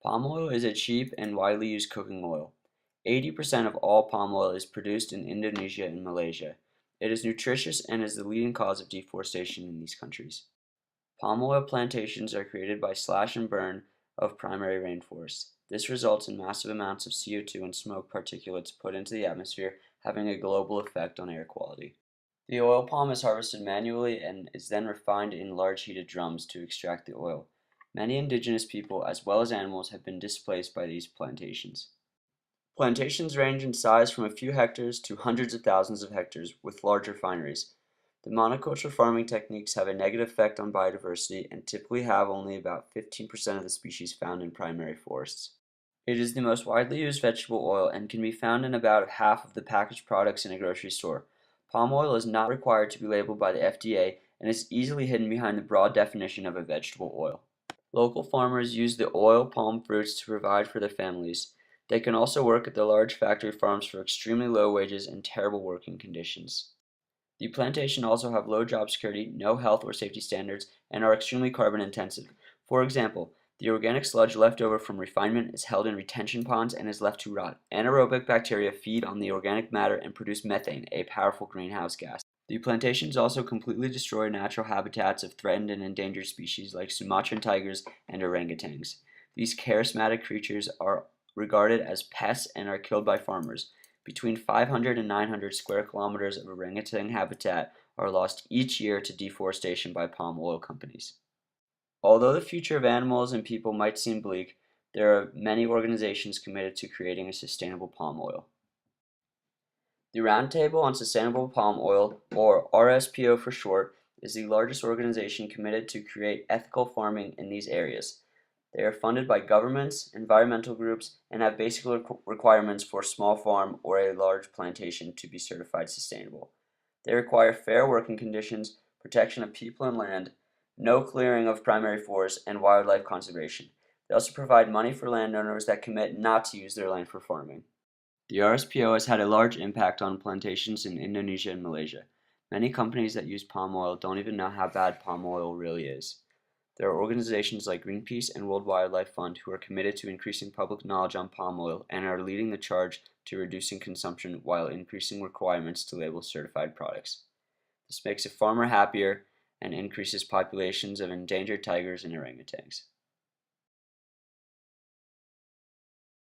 Palm oil is a cheap and widely used cooking oil. 80% of all palm oil is produced in Indonesia and Malaysia. It is nutritious and is the leading cause of deforestation in these countries. Palm oil plantations are created by slash and burn of primary rainforests. This results in massive amounts of CO2 and smoke particulates put into the atmosphere, having a global effect on air quality. The oil palm is harvested manually and is then refined in large heated drums to extract the oil. Many indigenous people, as well as animals, have been displaced by these plantations. Plantations range in size from a few hectares to hundreds of thousands of hectares, with large refineries. The monoculture farming techniques have a negative effect on biodiversity and typically have only about 15% of the species found in primary forests. It is the most widely used vegetable oil and can be found in about half of the packaged products in a grocery store. Palm oil is not required to be labeled by the FDA and is easily hidden behind the broad definition of a vegetable oil. Local farmers use the oil palm fruits to provide for their families. They can also work at the large factory farms for extremely low wages and terrible working conditions. The plantation also have low job security, no health or safety standards, and are extremely carbon intensive. For example, the organic sludge left over from refinement is held in retention ponds and is left to rot. Anaerobic bacteria feed on the organic matter and produce methane, a powerful greenhouse gas. The plantations also completely destroy natural habitats of threatened and endangered species like Sumatran tigers and orangutans. These charismatic creatures are regarded as pests and are killed by farmers. Between 500 and 900 square kilometers of orangutan habitat are lost each year to deforestation by palm oil companies. Although the future of animals and people might seem bleak, there are many organizations committed to creating a sustainable palm oil. The Roundtable on Sustainable Palm Oil, or RSPO for short, is the largest organization committed to create ethical farming in these areas. They are funded by governments, environmental groups, and have basic requirements for a small farm or a large plantation to be certified sustainable. They require fair working conditions, protection of people and land, no clearing of primary forests, and wildlife conservation. They also provide money for landowners that commit not to use their land for farming. The RSPO has had a large impact on plantations in Indonesia and Malaysia. Many companies that use palm oil don't even know how bad palm oil really is. There are organizations like Greenpeace and World Wildlife Fund who are committed to increasing public knowledge on palm oil and are leading the charge to reducing consumption while increasing requirements to label certified products. This makes a farmer happier and increases populations of endangered tigers and orangutans.